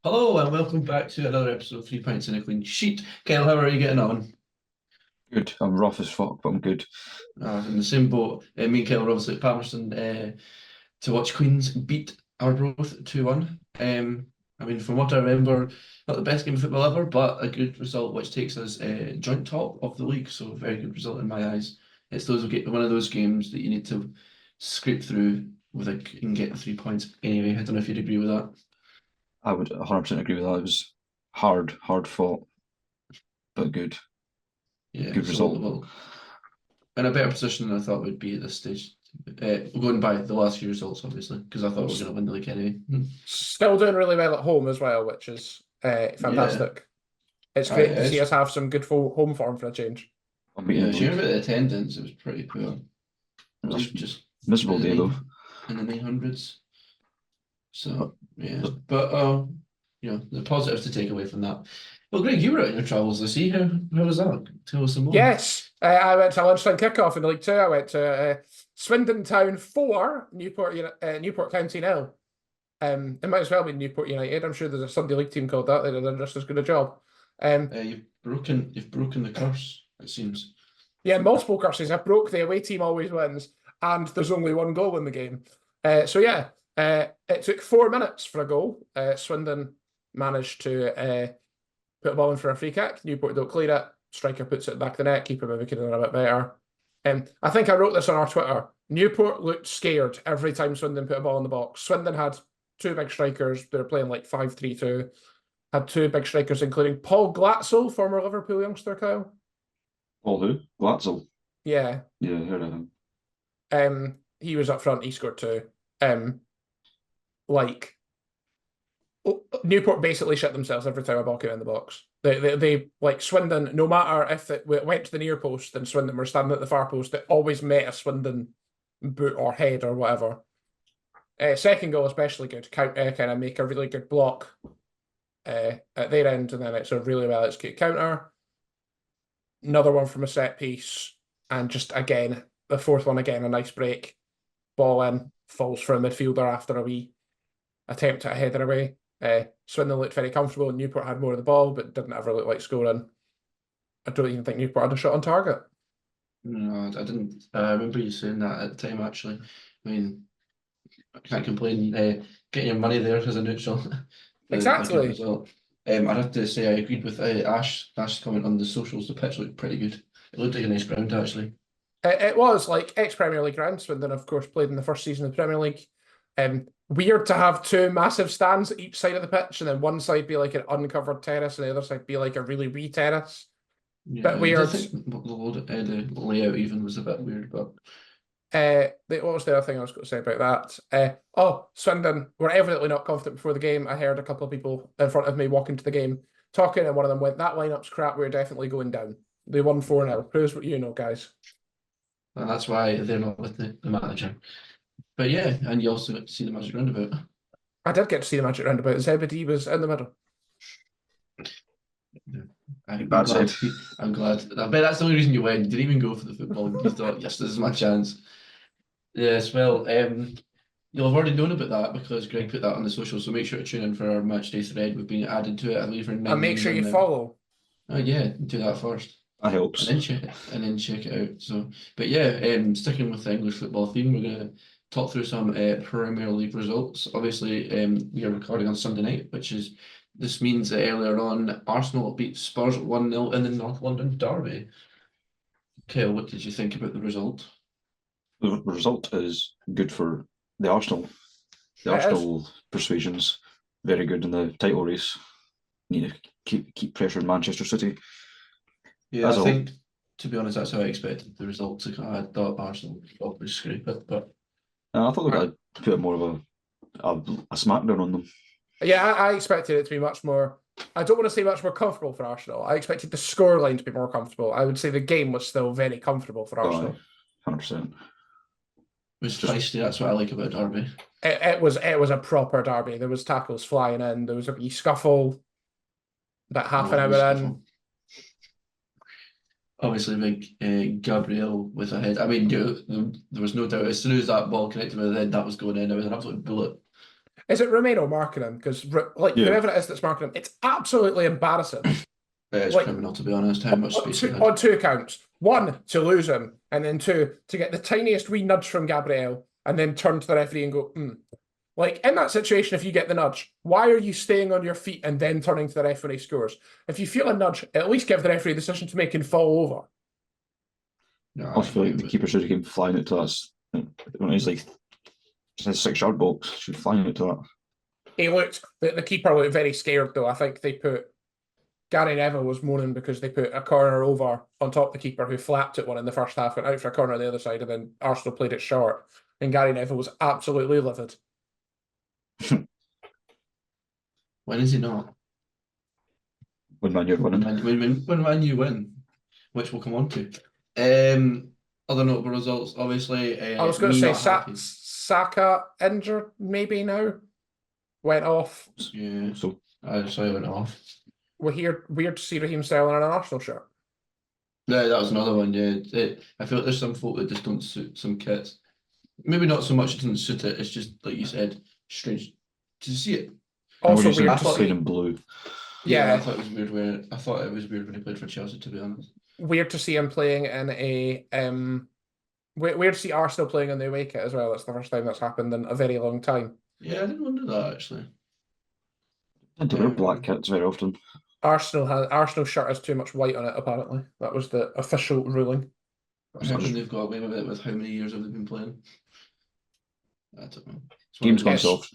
Hello and welcome back to another episode of 3 Pints and a Clean Sheet. Kyle, how are you getting on? Good. I'm rough as fuck, but I'm good. In the same boat, me and Kyle were obviously at Palmerston to watch Queens beat Arbroath 2-1. From what I remember, not the best game of football ever, but a good result which takes us joint top of the league, so a very good result in my eyes. It's one of those games that you need to scrape through and get 3 points anyway. I don't know if you'd agree with that. I would 100% agree with that. It was hard fought, but good. Yeah, Good so result. well, in a better position than I thought we'd be at this stage. Going by the last few results, obviously, because I thought we were going to win the league anyway. Still doing really well at home as well, which is fantastic. It's great to see us have some good home form for a change. Yeah, if you remember the attendance, it was pretty poor. It was just miserable day though. In the 900s. So yeah, but the positives to take away from that. Well, Greg, you were out on your travels this year. How was that? Tell us some more. Yes, I went to lunchtime kickoff in the League Two. I went to Swindon Town 4, Newport County 0. It might as well be Newport United. I'm sure there's a Sunday League team called that. They did just as good a job. You've broken the curse, it seems. Yeah, multiple curses. I broke the away team always wins, and there's only one goal in the game. It took 4 minutes for a goal. Swindon managed to put a ball in for a free kick. Newport don't clear it. Striker puts it back of the net. Keeper maybe could have done a bit better. I think I wrote this on our Twitter. Newport looked scared every time Swindon put a ball in the box. Swindon had two big strikers. They were playing like 5-3-2. Had two big strikers, including Paul Glatzel, former Liverpool youngster, Kyle. Paul who? Glatzel? Yeah. Yeah, I heard of him. He was up front. He scored two. Newport basically shit themselves every time a ball came in the box. They like Swindon, no matter if it went to the near post and Swindon were standing at the far post, it always met a Swindon boot or head or whatever. Second goal especially good. Kind of make a really good block at their end, and then it's a really well executed counter. Another one from a set piece, and just again the fourth one again a nice break. Ball in, falls for a midfielder after a wee attempt at a header away. Swindon looked very comfortable. Newport had more of the ball, but didn't ever look like scoring. I don't even think Newport had a shot on target. No, I didn't. I remember you saying that at the time, actually. I mean, I can't complain. Getting your money there as a neutral. Exactly. I'd have to say I agreed with Ash's comment on the socials. The pitch looked pretty good. It looked like a nice ground, actually. It was like ex-Premier League ground. Swindon, of course, played in the first season of the Premier League. Weird to have two massive stands at each side of the pitch, and then one side be like an uncovered terrace, and the other side be like a really wee terrace. Yeah, bit weird. I think the layout even was a bit weird, but what was the other thing I was going to say about that? Swindon were evidently not confident before the game. I heard a couple of people in front of me walking to the game talking, and one of them went, "That lineup's crap. We're definitely going down." They won 4-0. Proves what you know, guys. And that's why they're not with the manager. But yeah, and you also got to see the Magic Roundabout. I did get to see the Magic Roundabout. Zebedee was in the middle. I'm glad. I bet that's the only reason you went. You didn't even go for the football. You thought, yes, this is my chance. Yes, well, you'll have already known about that because Greg put that on the social, so make sure to tune in for our match day thread. We've been added to it. I believe and make sure you follow. Oh yeah, do that first. That helps. And then check it out. So, but yeah, sticking with the English football theme, we're gonna talk through some Premier League results. Obviously, we are recording on Sunday night, this means that earlier on Arsenal beat Spurs 1-0 in the North London derby. Kyle, what did you think about the result? The result is good for the Arsenal. The Arsenal persuasion's very good in the title race. Need to keep pressuring Manchester City. Yeah, I think, to be honest, that's how I expected the result to come. I thought Arsenal would probably scrape it, but I thought they got to put more of a smackdown on them. Yeah, I expected it to be much more. I don't want to say much more comfortable for Arsenal. I expected the scoreline to be more comfortable. I would say the game was still very comfortable for Arsenal. 100%. It was feisty. That's what I like about derby. It was a proper derby. There was tackles flying in. There was a wee scuffle. About half an hour in. Obviously, big Gabriel with a head. I mean, there was no doubt as soon as that ball connected with the head, that was going in. It was an absolute bullet. Is it Romano marking him? Because like Yeah. whoever it is that's marking him, it's absolutely embarrassing. It's Like- criminal, to be honest, how much space he had. On two counts. One, to lose him, and then two, to get the tiniest wee nudge from Gabriel, and then turn to the referee and go, Like, in that situation, if you get the nudge, why are you staying on your feet and then turning to the referee when he scores? If you feel a nudge, at least give the referee the decision to make and fall over. No, I also feel like the keeper should have came flying it to us when he's like in the 6-yard box. Should flying it to that. He looked, the keeper looked very scared though. I think they put, Gary Neville was moaning because they put a corner over on top of the keeper who flapped at one in the first half, went out for a corner on the other side, and then Arsenal played it short. And Gary Neville was absolutely livid. When is he not? When Man U winning. When Man U win, which we'll come on to. Other notable results, obviously. I was going to me say not happy. Saka injured maybe now. Went off. Yeah, So I saw he went off. Weird to see Raheem Sterling in an Arsenal shirt. Yeah, that was another one. Yeah, I feel like there's some folk that just don't suit some kits. Maybe not so much it doesn't suit it. It's just like you said, strange to see it. Also weird weird to played see. in blue. Yeah, Yeah. I thought it was weird. I thought it was weird when he played for Chelsea. To be honest. Weird to see him playing in a weird to see Arsenal playing in the away kit as well. That's the first time that's happened in a very long time. Yeah, I didn't wonder that actually. I don't wear black kits very often. Arsenal shirt has too much white on it. Apparently, that was the official ruling. How come they've got away with it? With how many years have they been playing? I don't know. Game's gone Yes. soft.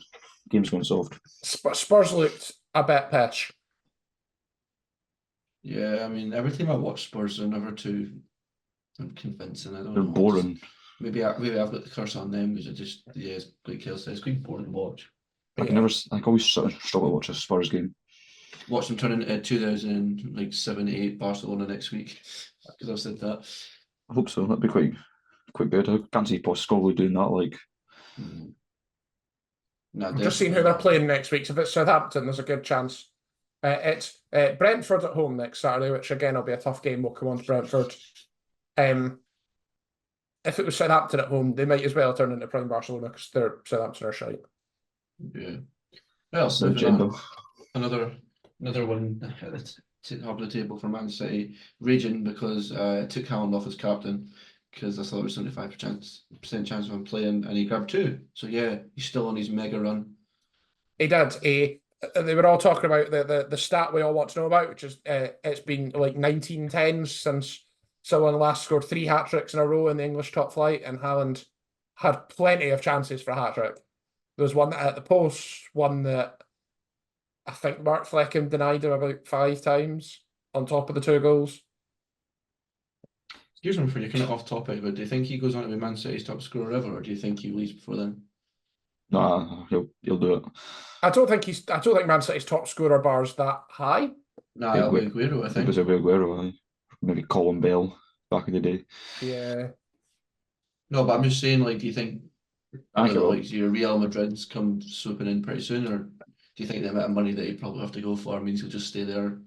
Game's gone soft. Spurs looked a bit pitch. Yeah, I mean, every time I watch Spurs, they're never too convincing. I don't They're know. boring. Maybe I've got the curse on them because it just it's like Kel says, it's quite boring to watch. I always sort of struggle to watch a Spurs game. Watch them turn into 2007-8 Barcelona next week because I've said that. I hope so. That'd be quite good. I can't see Postecoglou doing that. Like, Nah, I've just seen who they're playing next week. So if it's Southampton, there's a good chance. It's Brentford at home next Saturday, which again will be a tough game. We'll come on to Brentford. If it was Southampton at home, they might as well turn into prime Barcelona because they're Southampton are shite. Yeah. Well, that's the moving agenda. on. Another one at the top of the table for Man City, raging because it took Haaland off as captain because I thought there was 75% chance of him playing, and he grabbed 2. So yeah, he's still on his mega run. He did. They were all talking about the stat we all want to know about, which is it's been like 1910s since someone last scored 3 hat-tricks in a row in the English top flight, and Haaland had plenty of chances for a hat-trick. There was one at the post, one that I think Mark Fleckham denied him about 5 times on top of the 2 goals. Here's one for you, kind of off topic, but do you think he goes on to be Man City's top scorer ever, or do you think he leaves before then? Nah, he'll do it. I don't think Man City's top scorer bar is that high. Nah, it'll be Aguero, I It think. was Aguero. Maybe Colin Bell back in the day. Yeah. No, but I'm just saying, like, do you think I think it will. like your Real Madrid's come swooping in pretty soon, or do you think the amount of money that he probably have to go for means he'll just stay there,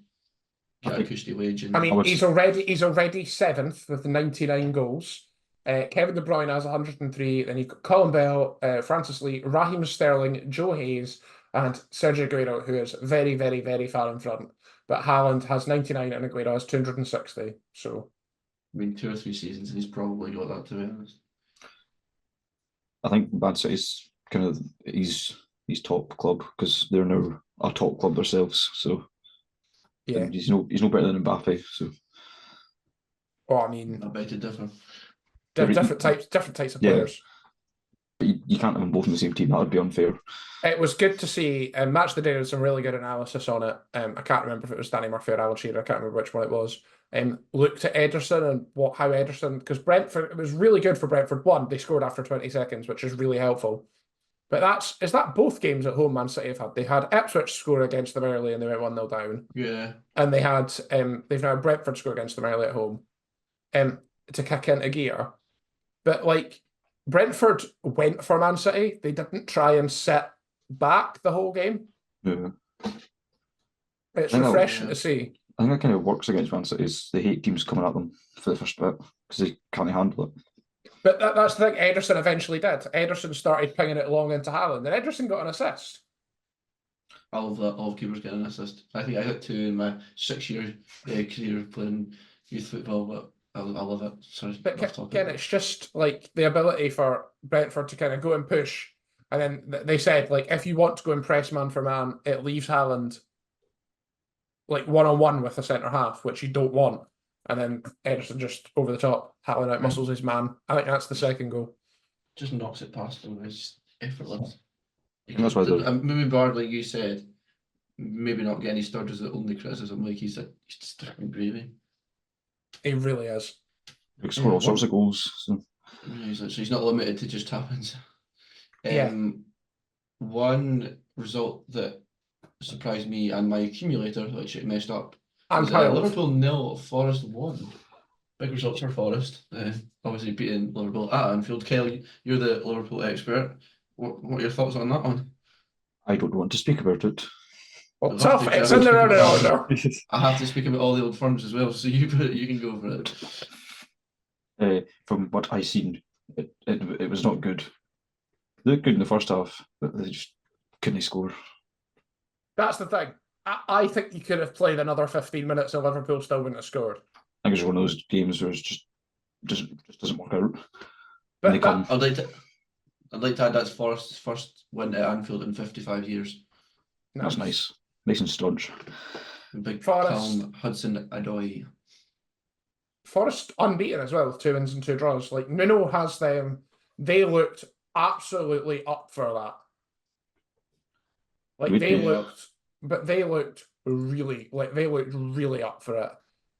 get a cushy wage? And I mean, he's already 7th with 99 goals. Kevin De Bruyne has 103. Then you've got Colin Bell, Francis Lee, Raheem Sterling, Joe Hayes, and Sergio Aguero, who is very, very, very far in front. But Haaland has 99 and Aguero has 260. So, I mean, 2 or 3 seasons, and he's probably got that, to be honest. I think Man City's kind of he's top club because they're now a top club themselves. So yeah. he's no better than Mbappe. So I mean, I beg to differ. different types of Yeah. players. But you can't have them both in the same team. That would be unfair. It was good to see. Match of the Day did some really good analysis on it. I can't remember if it was Danny Murphy or Alan Shearer. I can't remember which one it was. Looked at Ederson and how Ederson, because Brentford, it was really good for Brentford. One, they scored after 20 seconds, which is really helpful. But is that both games at home Man City have had? They had Ipswich score against them early and they went 1-0 down. Yeah. And they had they've now Brentford score against them early at home to kick into gear. But like Brentford went for Man City. They didn't try and sit back the whole game. Yeah. It's I know, refreshing yeah. to see. I think that kind of works against Man City. Is they hate teams coming at them for the first bit because they can't handle it. But that's the thing Ederson eventually did. Ederson started pinging it long into Haaland, and Ederson got an assist. I love that. All keepers getting an assist. I think I got 2 in my 6-year career playing youth football, but I love it. Sorry, But again, it's just like the ability for Brentford to kind of go and push. And then they said, like, if you want to go and press man for man, it leaves Haaland like 1-on-1 with the centre half, which you don't want. And then Ederson just over the top, Haaland outmuscles his man. I think that's the second goal. Just knocks it past him. It's just effortless. That's why maybe Bard, like you said, maybe not getting his start is the only criticism. Like he's just fucking gravy. He really is. He can score all sorts of goals. So. So he's not limited to just tap-ins. Yeah. One result that surprised me and my accumulator, which it messed up, And was Liverpool 0, Forest 1. Big results for Forest. Obviously beating Liverpool at Anfield. Kelly, you're the Liverpool expert. What are your thoughts on that one? I don't want to speak about it. Well, tough. It's in the running order. I have to speak about all the old firms as well, so you can go for it. From what I seen, it was not good. They looked good in the first half, but they just couldn't score. That's the thing. I think you could have played another 15 minutes and Liverpool still wouldn't have scored. I think it's one of those games where it just doesn't work out. But I'd like to add that's Forest's first win at Anfield in 55 years. That's nice. Nice and staunch. Big Forest. calm Hudson Odoi. Forest unbeaten as well with 2 wins and 2 draws. Like Nuno has them. They looked absolutely up for that. Like they looked really up for it.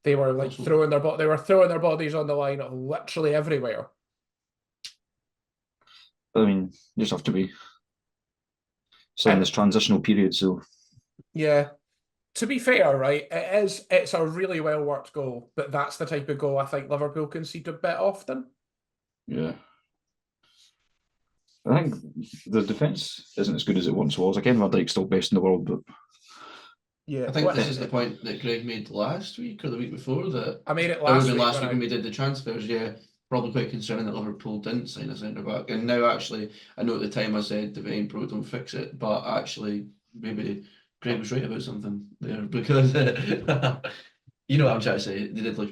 They were like throwing their bodies on the line literally everywhere. I mean, you just have to be. So in this transitional period, so yeah. To be fair, right, it's a really well worked goal, but that's the type of goal I think Liverpool concede a bit often. Yeah. I think the defence isn't as good as it once was. Again, Van Dijk's still best in the world, but yeah, I think this is the point that Greg made last week or the week before. That I made it last week. Last week when we did the transfers. Yeah, probably quite concerning that Liverpool didn't sign a centre back, and now actually, I know at the time I said the ain't broke, don't fix it, but actually maybe Greg was right about something there because you know what I'm trying to say. They did look.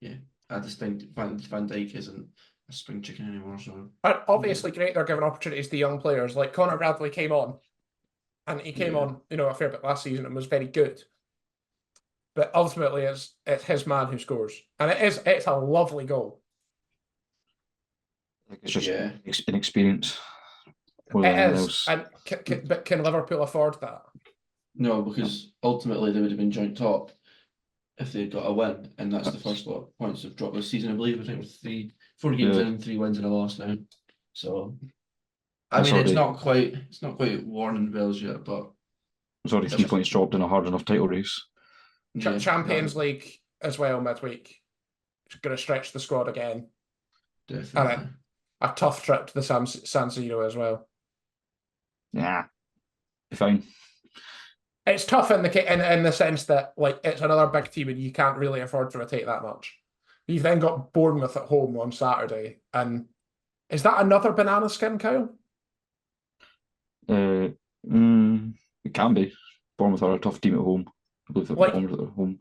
Yeah, I just think Van Dijk isn't a spring chicken anymore. So obviously, great they're giving opportunities to young players. Like Conor Bradley came on, and he came on, a fair bit last season and was very good. But ultimately, it's his man who scores, and it's a lovely goal. It's just inexperience. It is, and but can Liverpool afford that? No, because ultimately they would have been joint top if they'd got a win, and that's the first lot of points they've dropped this season. I believe I think we're 4 games in, 3 wins and a loss now. So, I mean, it's not quite warning bells yet, but it's already 3 points dropped in a hard enough title race. Champions League as well midweek. It's going to stretch the squad again. Definitely. And a tough trip to the San Siro as well. Yeah, fine. It's tough in the sense that like it's another big team and you can't really afford to rotate that much. You've then got Bournemouth at home on Saturday, and is that another banana skin, Kyle? It can be. Bournemouth are a tough team at home. I believe Bournemouth are at home.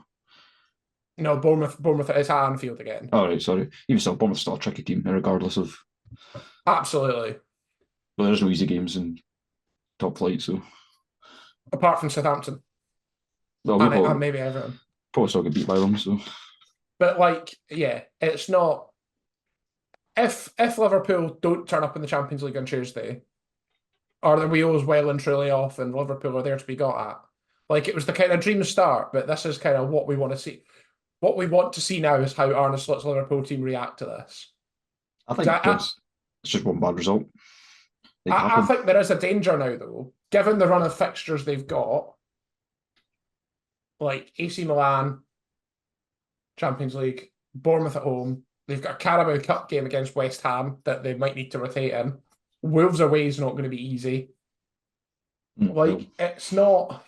No, Bournemouth is at Anfield again. Oh, right, sorry. Even still, Bournemouth's still a tricky team, regardless of. Absolutely. But there's no easy games in top flight, so. Apart from Southampton. Well, and maybe Everton. Probably still get beat by them, so. But like, yeah, it's not. If Liverpool don't turn up in the Champions League on Tuesday, are the wheels well and truly off, and Liverpool are there to be got at? Like, it was the kind of dream start, but this is kind of what we want to see. What we want to see now is how Arne Slot's Liverpool team react to this. I think it's just one bad result. I think there is a danger now, though, given the run of fixtures they've got, like AC Milan, Champions League, Bournemouth at home. They've got a Carabao Cup game against West Ham that they might need to rotate in. Wolves away is not going to be easy. Like, it's not.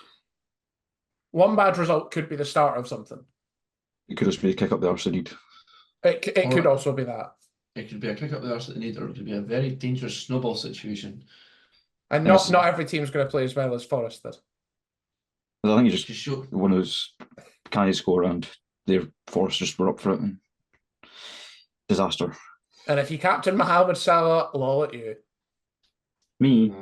One bad result could be the start of something. It could just be a kick up the arse they need. It could also be that. It could be a kick up the arse that they need, or it could be a very dangerous snowball situation. And Yes. not every team's going to play as well as Forest did. I think it's Just just show, one of those can score and their Forest just were up for it. And disaster. And if you captain Mohamed Salah, lol at you. Me,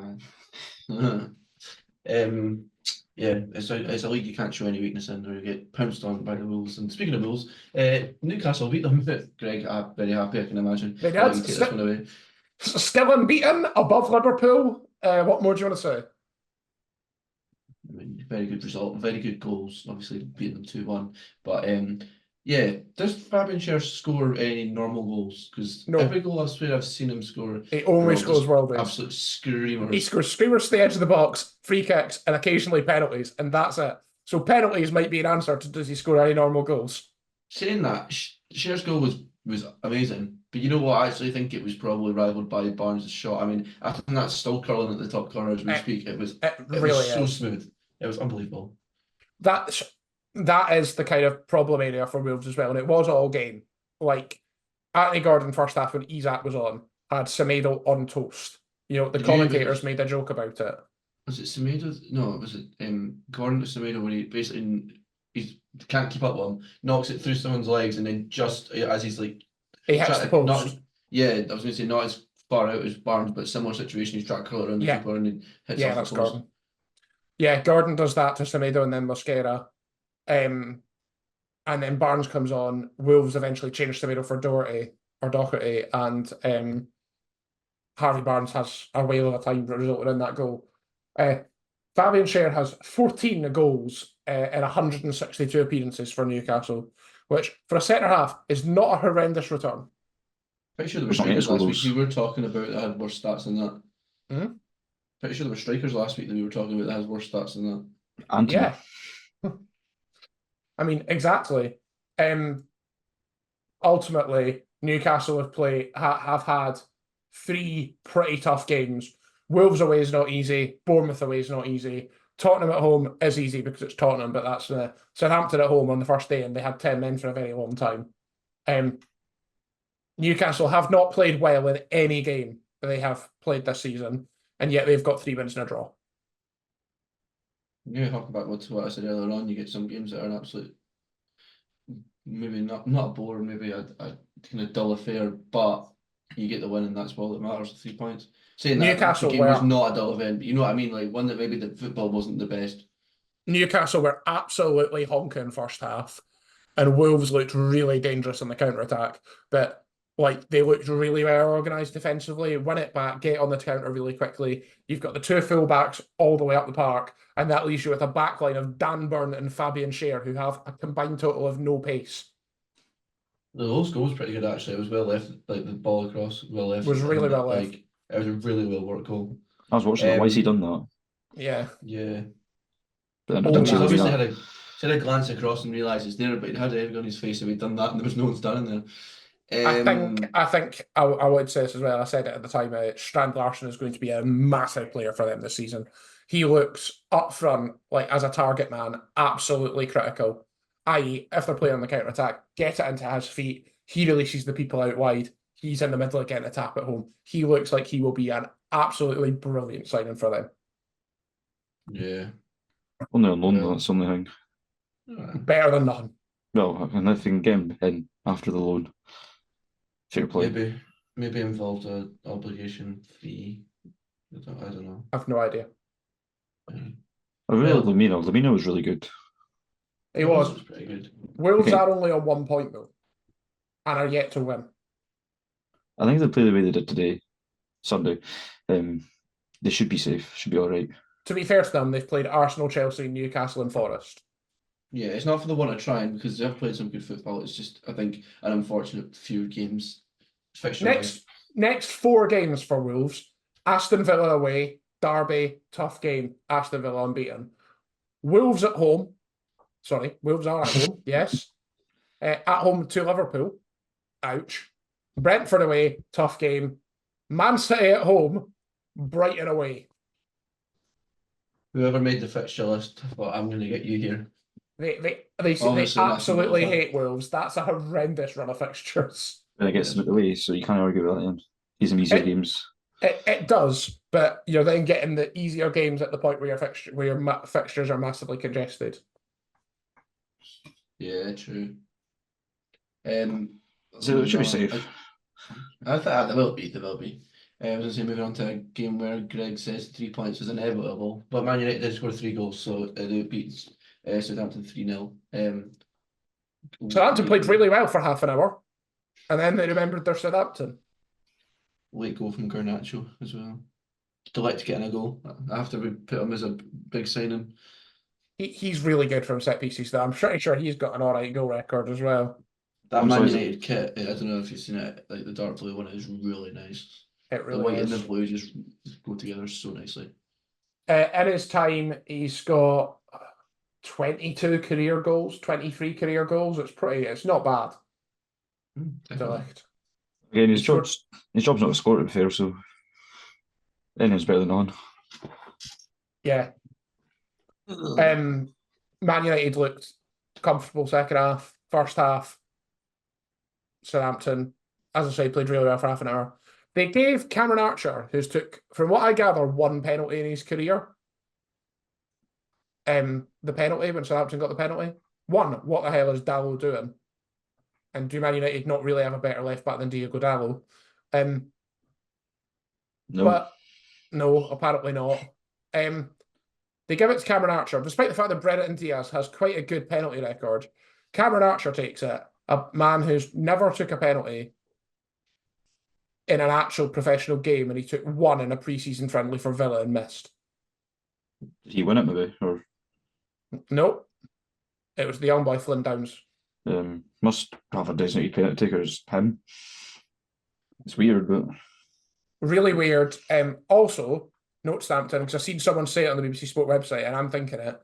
yeah, it's a league you can't show any weakness in, or you get pounced on by the Wolves. And speaking of Wolves, Newcastle beat them. Greg, I'm very happy, I can imagine. They I'll let did. you take this one away. Still unbeaten, above Liverpool. What more do you want to say? I mean, very good result, very good goals. Obviously, beating them 2-1. But yeah, does Fabian Schär score any normal goals? Because No. every goal I swear I've seen him score, He only they're all scores just worldies. absolute screamers. He scores screamers to the edge of the box, free kicks, and occasionally penalties, and that's it. So penalties might be an answer to does he score any normal goals? Saying that, Scher's goal was amazing, but you know what? I actually think it was probably rivaled by Barnes' shot. I mean, I think that's still curling at the top corner as we speak. It was really so is. smooth. It was unbelievable. That is the kind of problem area for Wolves as well, and it was all game. Like Anthony Gordon first half when Isak was on had Semedo on toast. You know, the commentators made a joke about it. Was it Semedo? No, was it Gordon to Semedo when he basically he can't keep up with him, knocks it through someone's legs, and then just as he's like He hits the post. Yeah, I was going to say not as far out as Barnes, but similar situation. He's trying to curl it around the keeper and then hits off that's the post. Gordon. Yeah, Gordon does that to Semedo and then Mosquera. And then Barnes comes on. Wolves eventually change Semedo for Doherty, and Harvey Barnes has a whale of a time resulting in that goal. Fabian Schär has 14 goals in 162 appearances for Newcastle, which for a centre half is not a horrendous return. Pretty sure there were strikers last week we were talking about that had worse stats than that. Hmm? Pretty sure there were strikers last week that we were talking about that has worse stats than that. Anthony. Yeah. I mean, exactly. Ultimately, Newcastle have had 3 pretty tough games. Wolves away is not easy. Bournemouth away is not easy. Tottenham at home is easy because it's Tottenham, but that's Southampton at home on the first day, and they had 10 men for a very long time. Newcastle have not played well in any game they have played this season, and yet they've got 3 wins and a draw. Yeah, talking about what I said earlier on, you get some games that are an absolute, maybe not a bore, maybe a kind of dull affair, but you get the win, and that's all that matters. 3 points. Saying that Newcastle the game was not a dull event, but you know what I mean, like one that maybe the football wasn't the best. Newcastle were absolutely honking first half, and Wolves looked really dangerous on the counter attack, but like they looked really well organised defensively, win it back, get on the counter really quickly. You've got the 2 fullbacks all the way up the park, and that leaves you with a backline of Dan Burn and Fabian Schär, who have a combined total of no pace. The whole goal was pretty good actually. It was well left, like the ball across, well left. It was really well left. Like, it was a really well worked goal. I was watching it. Why has he done that? Yeah. Yeah. But then I I didn't he see obviously that. had a glance across and realised it's there, but he had everything on his face if he'd done that, and there was no one standing there. I think I would say this as well. I said it at the time. Strand Larsen is going to be a massive player for them this season. He looks up front, like as a target man, absolutely critical. I.e., if they're playing on the counter attack, get it into his feet. He releases the people out wide. He's in the middle getting a tap at home. He looks like he will be an absolutely brilliant signing for them. Yeah. Only on loan, that's the only thing. Better than nothing. Well, and if they can get him in after the loan, fair play. Maybe involved a obligation fee. I don't know. I've no idea. I really like Lamina. Lamina was really good. He was pretty good. Wolves are only on 1 point though, and are yet to win. I think if they play the way they did today, Sunday, they should be safe. Should be all right. To be fair to them, they've played Arsenal, Chelsea, Newcastle, and Forest. Yeah, it's not for the one of trying because they've played some good football. It's just, I think, an unfortunate few games. Next 4 games for Wolves: Aston Villa away, Derby, tough game. Aston Villa unbeaten. Wolves at home. Sorry, Wolves are at home. Yes, at home to Liverpool. Ouch. Brentford away, tough game. Man City at home. Brighton away. Whoever made the fixture list thought, I'm going to get you here. They absolutely hate Wolves. That's a horrendous run of fixtures. it gets them out the way, so you can't argue with that. Then he's some easier games. It does, but you're then getting the easier games at the point where your fixtures are massively congested. Yeah, true. So it should be safe. I thought they will be. They will be. I was going to say, moving on to a game where Greg says 3 points is inevitable, but Man United did score 3 goals, so they beat Southampton 3-0. Southampton played really well for half an hour, and then they remembered their Southampton. Late goal from Garnacho as well. Delight to get in a goal after we put him as a big signing. He's really good from set pieces, though. I'm pretty sure he's got an alright goal record as well. That Man United kit, I don't know if you've seen it, like the dark blue one is really nice. It really the white is. and the blue just go together so nicely. In his time, he's got 22 career goals, 23 career goals. It's not bad. Delight. Again, his job's not a score, to be fair, so anything's better than none. Yeah. Man United looked comfortable second half. First half, Southampton, as I say, played really well for half an hour. They gave Cameron Archer, who's took, from what I gather, 1 penalty in his career. The penalty, when Southampton got the penalty. One, what the hell is Dallo doing? And do Man United not really have a better left back than Diogo Dallo? No. But no, apparently not. They give it to Cameron Archer, despite the fact that Brennan Diaz has quite a good penalty record. Cameron Archer takes it, a man who's never took a penalty in an actual professional game, and he took 1 in a pre-season friendly for Villa and missed. Did he win it, maybe? Or Nope. It was the young boy Flynn Downs. must have a designated penalty taker as him. It's weird, but Really weird. Also, note Southampton, because I've seen someone say it on the BBC Sport website, and I'm thinking it.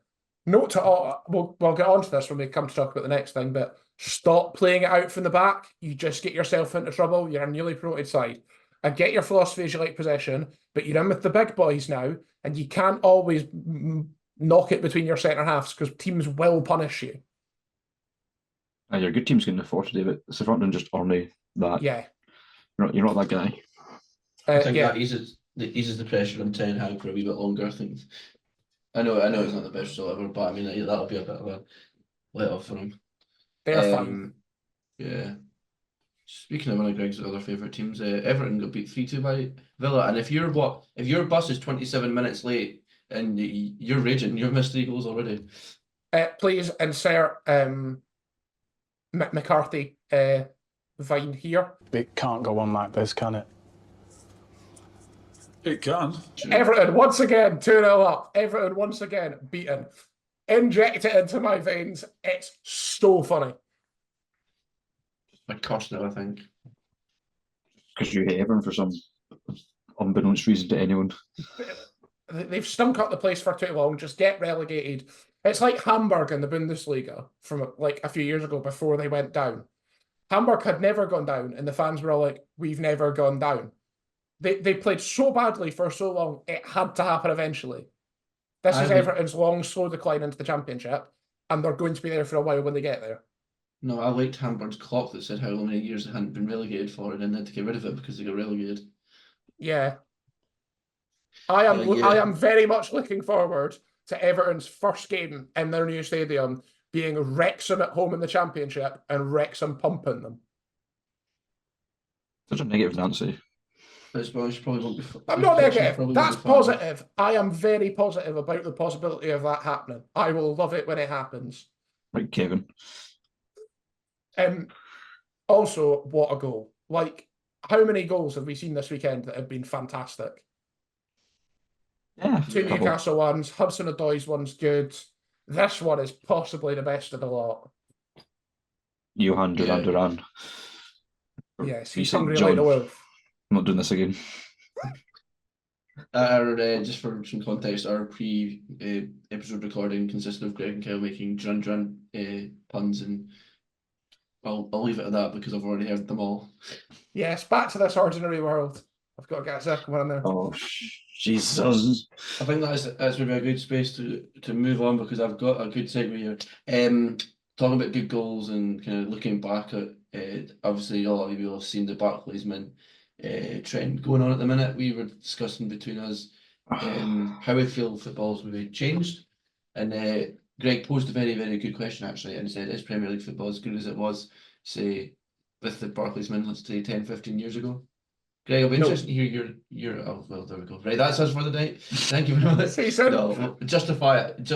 Note to all, we'll get on to this when we come to talk about the next thing, but stop playing it out from the back. You just get yourself into trouble. You're a newly promoted side. I get your philosophy as you like possession, but you're in with the big boys now, and you can't always knock it between your centre halves because teams will punish you. and your good team's going to afford to do it. Southampton just Arne that. Yeah. You're not that guy. I think yeah. that eases the pressure on Ten Hag for a wee bit longer. I think. I know it's not the best result ever, but I mean that'll be a bit of a let off for him. They're fine. Yeah. Speaking of one of Greg's other favourite teams, Everton got beat 3-2 by Villa, and if your bus is 27 minutes late and you're raging, you've missed 3 goals already. Please insert McCarthy Vine here. It can't go on like this, can it? It can. Everton once again 2-0 up. Everton once again beaten. Inject it into my veins. It's so funny. My curse now, I think. Because you hate Everton for some unbeknownst reason to anyone. They've stunk up the place for too long. Just get relegated. It's like Hamburg in the Bundesliga from like a few years ago before they went down. Hamburg had never gone down, and the fans were all like, "We've never gone down." They played so badly for so long, it had to happen eventually. This is Everton's long, slow decline into the Championship, and they're going to be there for a while when they get there. No, I liked Hamburg's clock that said how many years they hadn't been relegated for, and then they had to get rid of it because they got relegated. Yeah. I am very much looking forward to Everton's first game in their new stadium being Wrexham at home in the Championship and Wrexham pumping them. Such a negative Nancy. Probably won't be. I'm not negative. That's positive. I am very positive about the possibility of that happening. I will love it when it happens. Right, Kevin. Also, what a goal. Like, how many goals have we seen this weekend that have been fantastic? Yeah. 2 Newcastle ones, Hudson-Odoi's one's good. This one is possibly the best of the lot. Johan Duran. Yes, he's hungry like a wolf. I'm not doing this again. Just for some context, our pre-episode recording consisted of Greg and Kyle making Duran puns, and I'll leave it at that because I've already heard them all. Yes, back to this ordinary world. I've got to get a second one in there. Oh, Jesus. I think that's maybe a good space to move on because I've got a good segue here. talking about good goals and kind of looking back at, obviously a lot of you will have seen the Barclaysmen trend going on at the minute. We were discussing between us how we feel football's maybe changed. And Greg posed a very, very good question actually, and he said, is Premier League football as good as it was, say, with the Barclaysmen, let's say 10, 15 years ago? Greg, I'll be interested to hear your oh well, there we go. Right, that's us for the night. Thank you very much. No, justify it.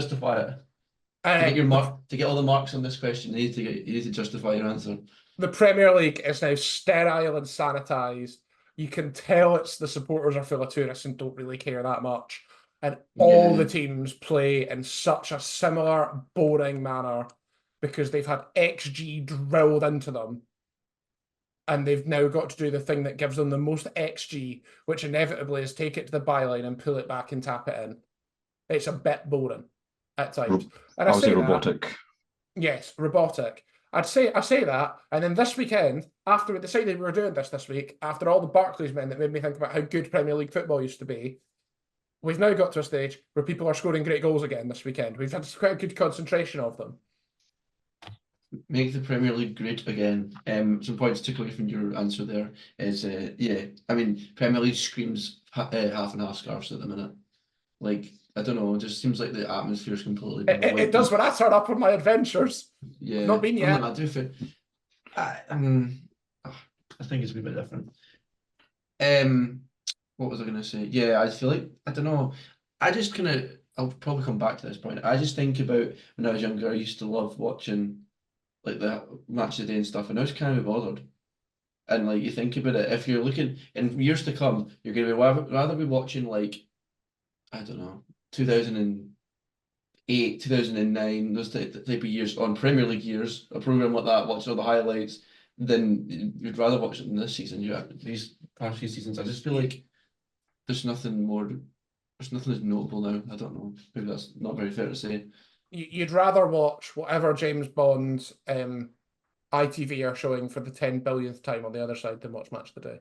To get all the marks on this question, you need to justify your answer. The Premier League is now sterile and sanitised. You can tell it's the supporters are full of tourists and don't really care that much. And all the teams play in such a similar, boring manner because they've had XG drilled into them. And they've now got to do the thing that gives them the most XG, which inevitably is take it to the byline and pull it back and tap it in. It's a bit boring at times. And I say robotic. Yes, robotic. I say that, and then this weekend, after we decided we were doing this week, after all the Barclaysmen that made me think about how good Premier League football used to be, we've now got to a stage where people are scoring great goals again this weekend. We've had quite a good concentration of them. Make the Premier League great again. Some points took away from your answer there is, I mean, Premier League screams half and half scarves at the minute. Like, I don't know, it just seems like the atmosphere is completely... It does when I turn up on my adventures. Yeah. Not been yet. I do feel... I think it's a wee bit different. What was I going to say? Yeah, I feel like, I don't know, I just kind of... I'll probably come back to this point. I just think about when I was younger, I used to love watching like the match of the day and stuff, and I was kind of bothered. And like you think about it, if you're looking in years to come, you're going to be rather be watching like, I don't know, 2008, 2009, those type of years on Premier League years, a program like that, watching all the highlights, then you'd rather watch it in this season. These past few seasons, I just feel like there's nothing as notable now. I don't know. Maybe that's not very fair to say. You'd rather watch whatever James Bond ITV are showing for the 10 billionth time on the other side than watch Match of the Day.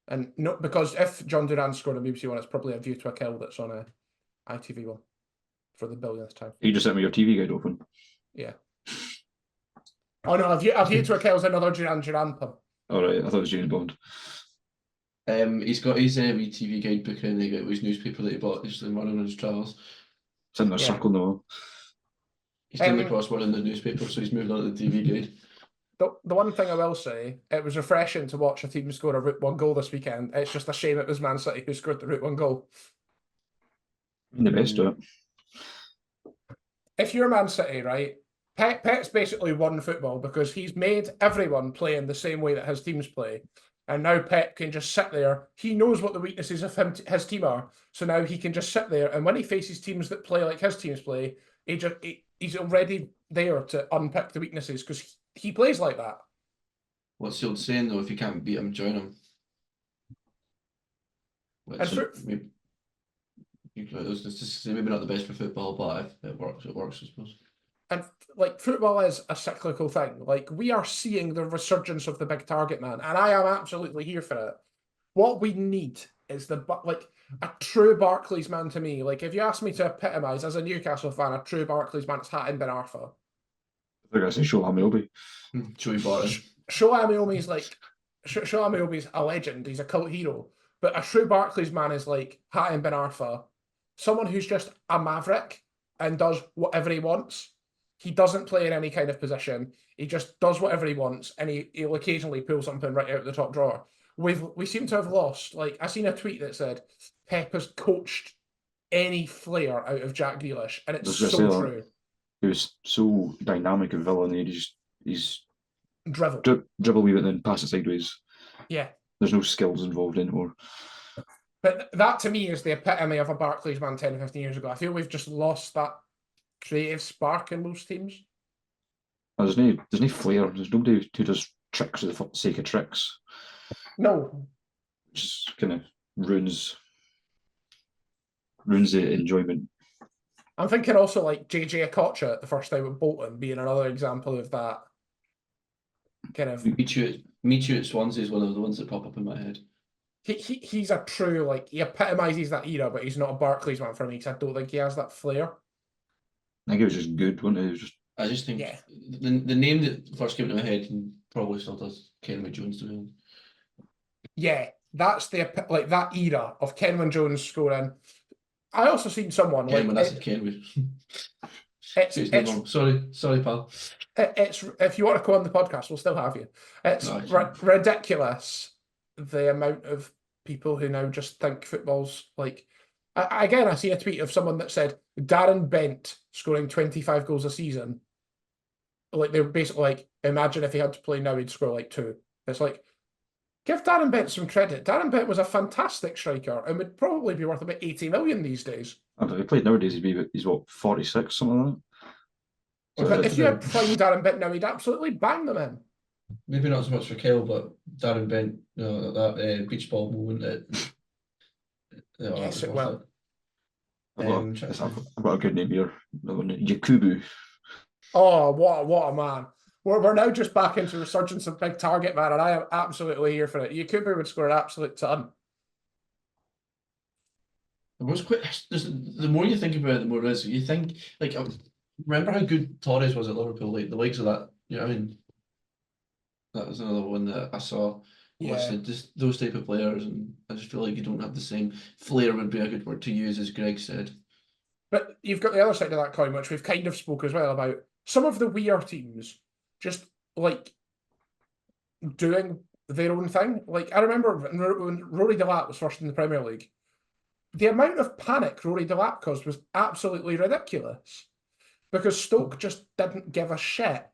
And no, because if John Duran scored a BBC One, it's probably A View to a Kill that's on a ITV One for the billionth time. You just sent me your TV guide open. Yeah. Oh no, A View to a Kill is another Duran pub. All right, I thought it was James Bond. He's got his wee TV guide book and he got his newspaper that he bought just in one of his travels. It's in a circle now. He's done the crossword in the newspaper, so he's moved on to the TV guide. The one thing I will say, it was refreshing to watch a team score a Route 1 goal this weekend. It's just a shame it was Man City who scored the Route 1 goal. The best of it. If you're Man City, right, Pep's basically won football because he's made everyone play in the same way that his teams play. And now Pep can just sit there. He knows what the weaknesses of his team are. So now he can just sit there. And when he faces teams that play like his teams play, he's already there to unpick the weaknesses because he plays like that. What's the old saying though? If you can't beat him, join him. Maybe not the best for football, but if it works, I suppose. And like football is a cyclical thing. Like we are seeing the resurgence of the big target man, and I am absolutely here for it. What we need is a true Barclays man to me. Like if you ask me to epitomise as a Newcastle fan, a true Barclays man, it's Hatem Ben Arfa. I think I say Shola Milby. Joey Barton. Shola Milby's like Shola Milby's a legend. He's a cult hero. But a true Barclays man is like Hatem Ben Arfa, someone who's just a maverick and does whatever he wants. He doesn't play in any kind of position. He just does whatever he wants, and he'll occasionally pull something right out of the top drawer. We seem to have lost. Like I seen a tweet that said Pep has coached any flair out of Jack Grealish, and it's so true. He was so dynamic in Villa, and he's dribble a wee bit, then pass it sideways. Yeah, there's no skills involved anymore. But that to me is the epitome of a Barclays man 10 or 15 years ago. I feel we've just lost that creative spark in most teams. There's no flair. There's nobody who does tricks for the sake of tricks. No. Just kind of ruins the enjoyment. I'm thinking also like JJ Okocha the first time at Bolton being another example of that kind of... Michu at Swansea is one of the ones that pop up in my head. He's a true, like, he epitomises that era, but he's not a Barclays man for me because I don't think he has that flair. I think he was just good, wasn't he? He was just I just think Yeah. the name that first came to my head and probably still does, Kenny Jones, to be honest. Yeah, that's like that era of Kenwyn Jones scoring. I also seen someone Kenwyn, that's like Kenwyn. it's Sorry, pal. it's if you want to come on the podcast, we'll still have you. It's No, ridiculous the amount of people who now just think football's like. Again, I see a tweet of someone that said Darren Bent scoring 25 goals a season. Like they're basically like, imagine if he had to play now, he'd score like 2. It's like, give Darren Bent some credit. Darren Bent was a fantastic striker and would probably be worth about 80 million these days. If he played nowadays, he's what, 46, something like that. But if you had prime Darren Bent now, he'd absolutely bang them in. maybe not so much for Kyle, but Darren Bent, that beach ball moment. Yes, it will. I've got a good name here. Yakubu. Oh, what a man. We're now just back into resurgence of big target man, and I am absolutely here for it. Yakubu would score an absolute ton. It was quite. The more you think about it, the more it is. You think, like, remember how good Torres was at Liverpool? Like, the likes of that, you know what I mean? That was another one that I saw. Yeah. Just those type of players, and I just feel like you don't have the same flair, would be a good word to use, as Greg said. But you've got the other side of that coin, which we've kind of spoke as well about. Some of the weird teams just like doing their own thing. Like I remember when Rory Delap was first in the Premier League, the amount of panic Rory Delap caused was absolutely ridiculous because Stoke just didn't give a shit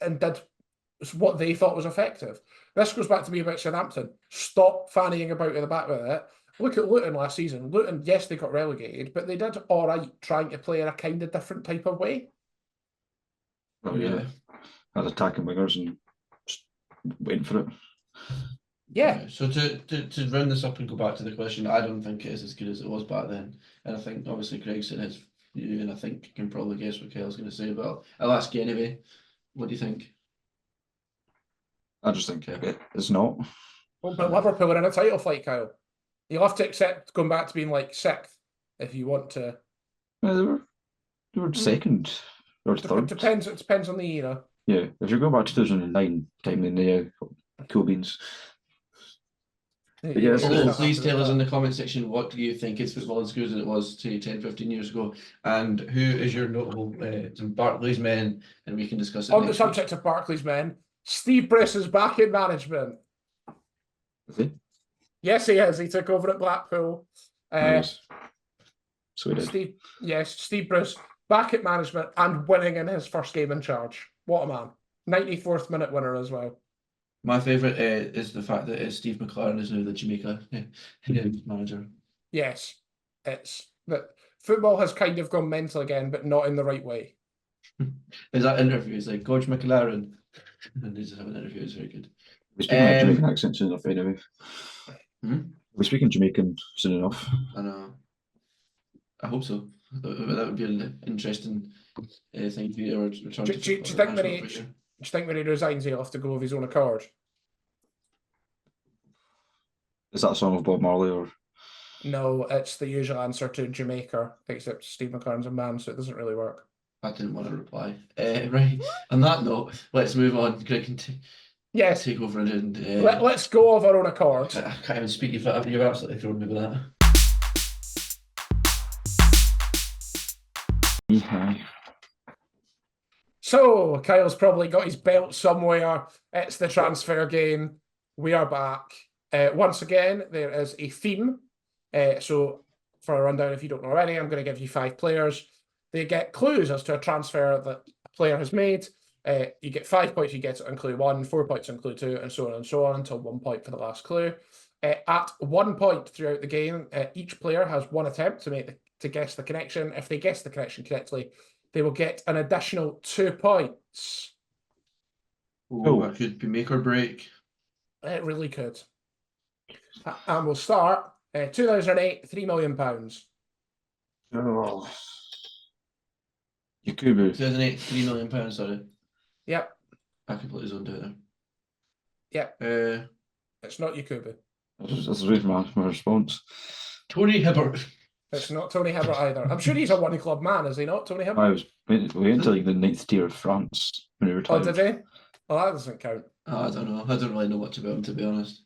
and did what they thought was effective. This goes back to me about Southampton. Stop fannying about in the back with it. Look at Luton last season. Luton, yes, they got relegated, but they did all right trying to play in a kind of different type of way. Oh, yeah. Had attacking wingers and just waiting for it. Yeah. So to round this up and go back to the question, I don't think it is as good as it was back then. And I think obviously Greg's said his view, and I think you can probably guess what Kyle's going to say, but I'll ask you anyway. What do you think? I just think it's not. Well, but Liverpool are in a title fight, Kyle. You'll have to accept going back to being like 6th if you want to. Yeah, they were second or third. It depends on the era. Yeah, if you go back to 2009 time, then they cool beans. Yeah, please tell us in the comment section, what do you think is football as good as it was to 10, 15 years ago, and who is your notable Barclaysmen, and we can discuss it. On the subject of Barclaysmen, Steve Bruce is back in management. Is he? Yes, he is. He took over at Blackpool. Nice. So he did. Steve Bruce back at management and winning in his first game in charge. What a man. 94th minute winner as well. My favourite is the fact that Steve McLaren is now the Jamaica manager. Yes, it's that football has kind of gone mental again, but not in the right way. There's that interview, it's like George McLaren, and they just have an interview, it's very good. We're speaking like Jamaican accent soon enough anyway. We're speaking Jamaican soon enough. I know. I hope so. That would be an interesting thing for you to return to. Do you think when he resigns he'll have to go of his own accord? Is that a song of Bob Marley or? No, it's the usual answer to Jamaica, except Steve McLaren's a man, so it doesn't really work. I didn't want to reply. Right. On that note, let's move on. Greg can take over and let's go of our own accord. I can't even speak. You've absolutely thrown me with that. Yeah. So Kyle's probably got his belt somewhere. It's the transfer game. We are back. Once again, there is a theme. So for a rundown, if you don't know already, I'm going to give you 5 players. They get clues as to a transfer that a player has made. You get 5 points, you get on clue 1, 4 points on clue 2, and so on until 1 point for the last clue. At 1 point throughout the game, each player has 1 attempt to guess the connection. If they guess the connection correctly, they will get an additional 2 points. Oh, that could be make or break. It really could. And we'll start 2008, £3 million. Oh. Yakubu. 2008, £3 million, sorry. Yep. I completely zoned out there. Yep. It's not Yakubu. That's my response. Tony Hibbert. It's not Tony Hibbert either. I'm sure he's a one club man, is he not, Tony Hibbert? I was waiting until like the 9th tier of France when he Oh, retired. did he? Well, that doesn't count. Oh, I don't know. I don't really know much about him, to be honest.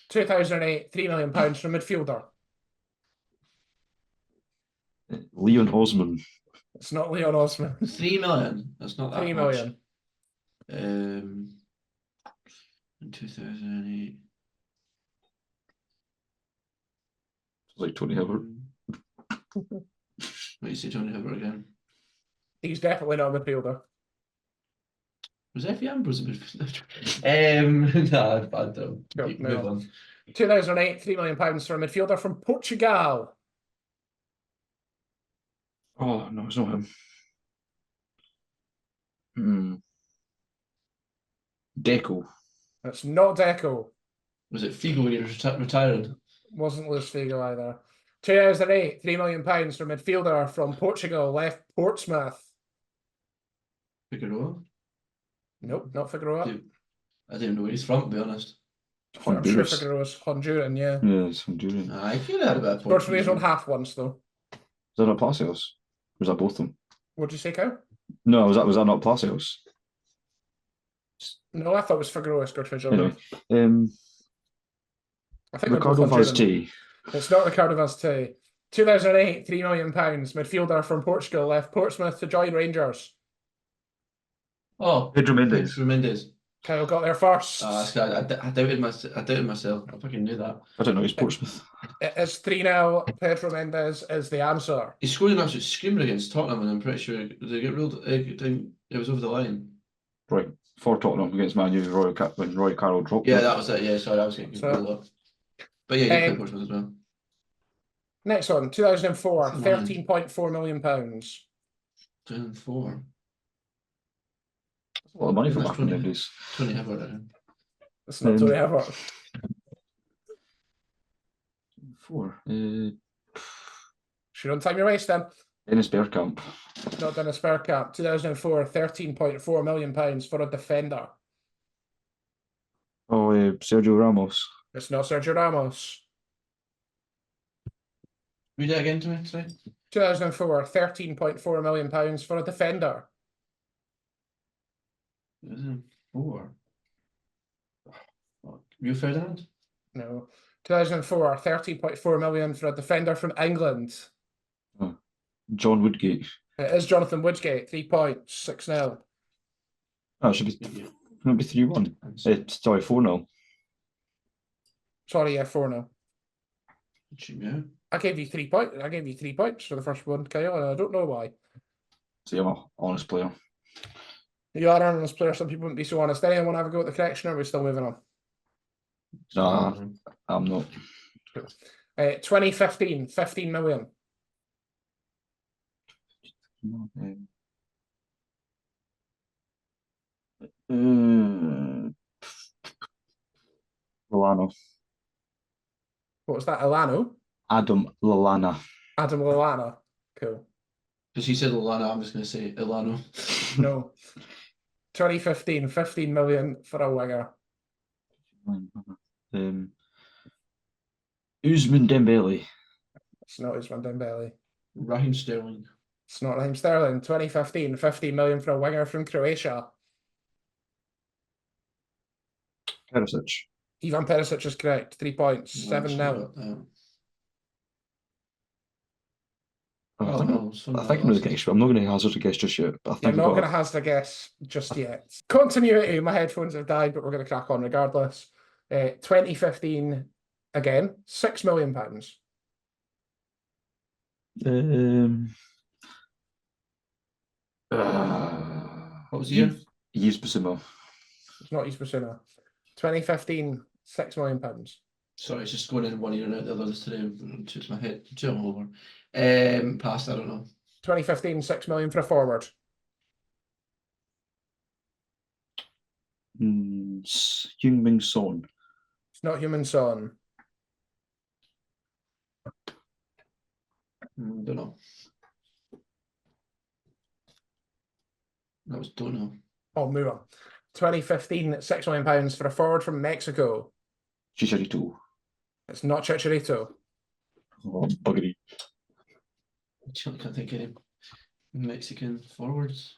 2008, £3 million from midfielder. Leon Osman. It's not Leon Osman. 3 million. That's not that 3 much. million. In 2008. Like Tony Hibbert. What do you say, Tony Hibbert again? He's definitely not a midfielder. Was Effie Ambrose a midfielder? No, I don't. Go, Move move on. 2008, £3 million for a midfielder from Portugal. Oh no, it's not him. Deco. It's not Deco. Was it Figo when he was retired? Wasn't Luis Figo either. 2008, £3 million for midfielder from Portugal, left Portsmouth. Figueroa? Nope, not Figueroa. I don't even know where he's from, to be honest. I'm sure Honduras. Figueroa's Honduran, yeah. Yeah, it's Honduran. I feel that about Scored for his own half once, though. Was that not Palacios? Was that both of them? What'd you say, Cow? No, was that not Palacios? No, I thought it was Figueroa scored for his own. Anyway, I think they're Ricardo both Honduran. Vaz T. It's not Ricardo Vaz T. 2008, £3 million midfielder from Portugal, left Portsmouth to join Rangers. Oh, Pedro Mendes. Pedro Mendes. Kyle got there first. I doubted myself. I fucking knew that. I don't know, he's Portsmouth. It is 3-0. Pedro Mendes is the answer. He scored an absolute screamer against Tottenham, and I'm pretty sure they get ruled. It was over the line. Right, for Tottenham against Man U, when Roy Carroll dropped. Yeah, it. that was it. Yeah, sorry, I was getting So- confused up. But yeah, he played Portsmouth as well. Next one, 2004, Come on. £13.4 million. 2004. A lot of money for That's back in the 20. days. Tony Hibbert. I think. It's not Tony Hibbert. 4. Should on time your waste then. Dennis Bergkamp. Not Dennis Bergkamp. 2004, £13.4 million for a defender. Oh, Sergio Ramos. It's not Sergio Ramos. Read it again to me, sorry. 2004, £13.4 million for a defender. 2004. Rio Ferdinand? No. 2004, £13.4 million for a defender from England. John Woodgate. It is Jonathan Woodgate, 3 points, 6-0. Oh, it should be, might be 3-1. Sorry, 4-0. Sorry, yeah, 4-0. Yeah. I gave you 3 points. I gave you 3 points for the first one, Kyle, and I don't know why. See, I'm an honest player. You are an honest player. Some people wouldn't be so honest. Anyone have a go at the correction, or are we still moving on? Nah, I'm not. 2015, £15 million. Lallana. What was that? Elano? Adam Lallana. Adam Lallana. Cool. Because he said Lallana, I'm just going to say Ilano. No. 2015, £15 million for a winger. Usman Dembele. It's not Usman Dembele. Raheem Sterling. It's not Raheem Sterling. 2015, £15 million for a winger from Croatia. Perisic. Ivan Perisic is correct. 3 points. 7-0. I think I'm going to guess, but I'm not going to hazard a guess just yet. But I You're think not I've going got to hazard a guess just yet. Continuity. My headphones have died, but we're going to crack on regardless. 2015 again. £6 million. What was the year? Yves Bissouma. It's not East Basuna. 2015, £6 million. Sorry, it's just going in one ear and out the other today. To my head. Two over. Past, I don't know. 2015, £6 million for a forward. Heung-min Son. It's not Human Son. Don't know. That was don't know. Oh, move on. 2015, £6 million for a forward from Mexico. Chicharito. It's not Chicharito. Oh, buggery. I can't think of any Mexican forwards.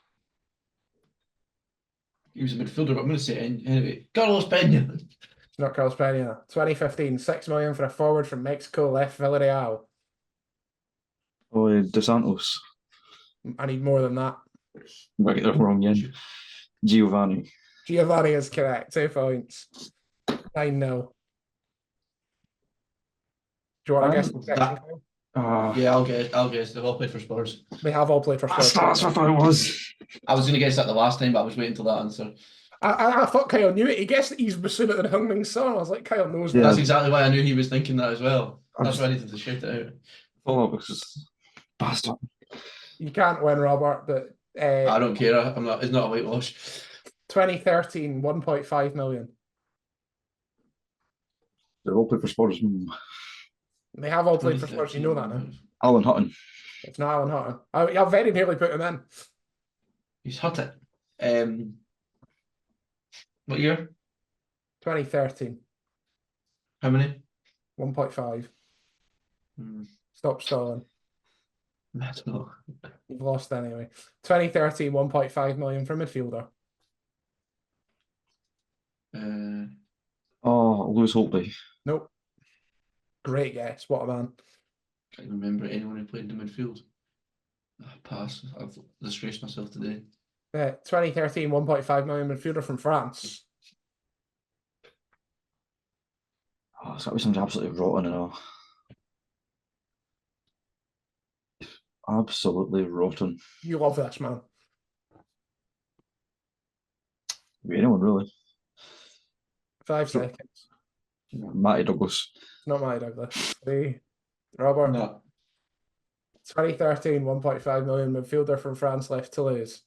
He was a midfielder, but I'm going to say anyway. Carlos Pena. It's not Carlos Pena. 2015, 6 million for a forward from Mexico, left Villarreal. Oh, Dos Santos. I need more than that. I'm going to get that wrong again. Giovanni. Giovanni is correct. 2 points. 9-0. Do you want to guess the section? Ah, Yeah, I'll guess. They've all played for Spurs. They have all played for Spurs. that's what I thought it was. I was going to guess that the last time, but I was waiting till that answer. I thought Kyle knew it. He guessed that he's Basuna and Heung-Min's son. I was like, Kyle knows Yeah. that. That's exactly why I knew he was thinking that as well. I That's just- why I needed to shout it out. Oh, it was just bastard. You can't win, Robert, but I don't care. I'm not. It's not a whitewash. 2013, 1.5 million. They've all played for Spurs. They have all played for Spurs. You know that now. Alan Hutton. It's not Alan Hutton. I very nearly put him in. He's hot it. What year? 2013, How many? 1.5. Hmm, Stop stalling. I don't know. You've lost anyway. 2013, 1.5 million for midfielder. Oh, Lewis Holtby. Nope. Great guess. What a man. Can't even remember anyone who played in the midfield. Pass. I've disgraced myself today. 2013, 1.5 million midfielder from France. Oh, it's got to be something absolutely rotten and all. Absolutely rotten. You love this man. Could be anyone really. 5 Sure. seconds. Matty Douglas. It's not my Douglas. 3. Robert. No. 2013, 1.5 million midfielder from France left Toulouse.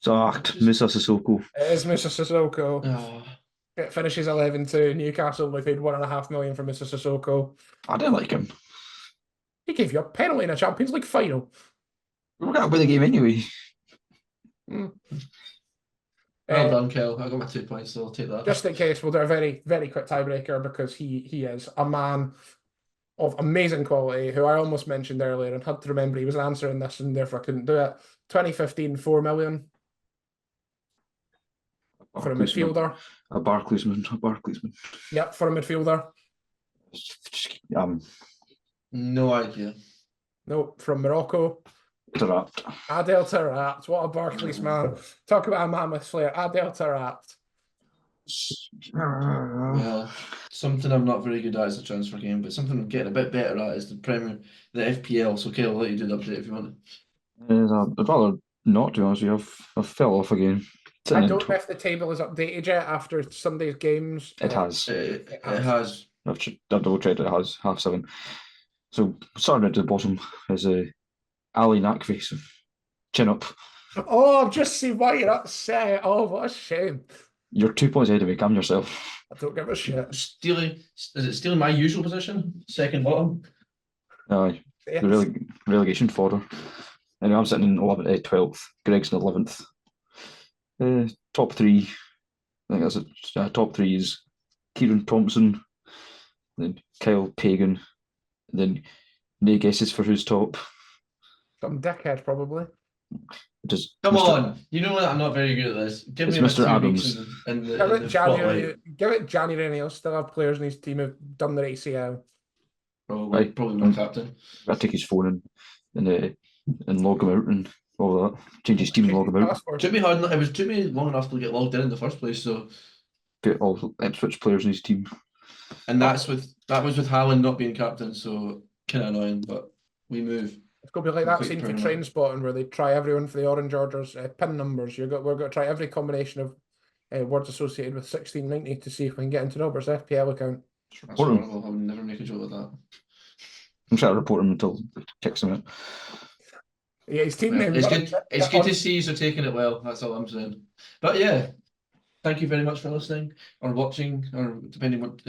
Sacked. Moussa Sissoko. It is Mr. Sissoko. Oh, It finishes 11-2. Newcastle, we paid 1.5 million for Mr. Sissoko. I didn't like him. He gave you a penalty in a Champions League final. We were going to win the game anyway. Mm. well Uh, done, Kel. I got my 2 points, so I'll take that. Just in case, we'll do a very, very quick tiebreaker because he is a man of amazing quality who I almost mentioned earlier and had to remember he was answering this and therefore I couldn't do it. 2015, 4 million for a Barclaysmen. midfielder. A Barclaysman. A Barclaysman. Yep, for a midfielder. No idea. No, from Morocco. Interrupt. Adel Taarabt. What a Barclays man. Talk about a mammoth flair. Adel Taarabt. Well, something I'm not very good at is the transfer game, but something I'm getting a bit better at is the FPL. So, Kel, I'll let you do the update if you want. I'd rather not, to be honest with you. I fell off again. Sitting I in don't top- know if the table is updated yet after Sunday's games. It has. It has. I've double checked it has 7:30. So starting at the bottom is Ali Nakvi. So chin up. Oh, I've just seen why you're upset. Oh, what a shame. You're 2 points ahead of me. Calm yourself. I don't give a shit. Is it stealing my usual position? Second bottom? Aye, Yes. the relegation fodder. Anyway, I'm sitting in 12th. Greg's in 11th. Top 3. I think that's it. Top 3 is Kieran Thompson, then Kyle Pagan, then no guesses for who's top. Some dickhead, probably. Just Come Mr. on. You know what? I'm not very good at this. Give It's me about Mr. 2 Adams. weeks in the Give it January. spotlight. Give it January, and he'll still have players in his team who've done their ACL. Probably my captain. I take his phone and log him out and all that. Change his team and log him out. Passport. It took me long enough to get logged in the first place. So, Get all Ipswich players in his team. and that was with Haaland not being captain. So kind of annoying, but we move. It's going to be like that Quick scene for turnaround. Train Spotting where they try everyone for the orange orders, pin numbers. We're going to try every combination of words associated with 1690 to see if we can get into Robert's FPL account. That's Report him. horrible. I would never make a joke of that. I'm trying to report him until it kicks him out. Yeah, his team name. It's good to see you're taking it well. That's all I'm saying. But yeah, thank you very much for listening or watching, or depending what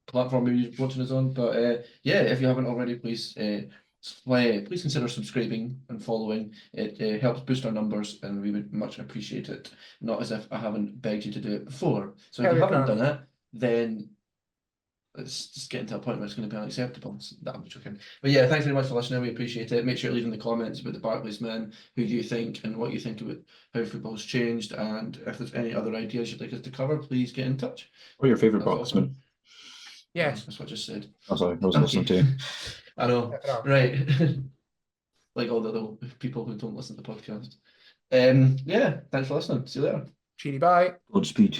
platform you're watching us on. But yeah, if you haven't already, please consider subscribing and following. It helps boost our numbers, and we would much appreciate it. Not as if I haven't begged you to do it before. So if Yeah, you we haven't can. done it, then it's just getting to a point where it's going to be unacceptable. So that I'm joking. But yeah, thanks very much for listening. We appreciate it. Make sure to leave in the comments about the Barclaysmen, who you think and what you think about how football's changed, and if there's any other ideas you'd like us to cover, please get in touch. What are your favourite That's awesome. Barclaysmen? Yeah. That's what I just said. Oh, sorry, I wasn't listening to you. I know. Yeah. Right. Like all the other people who don't listen to the podcast. Yeah, thanks for listening. See you later. Cheery bye. Godspeed.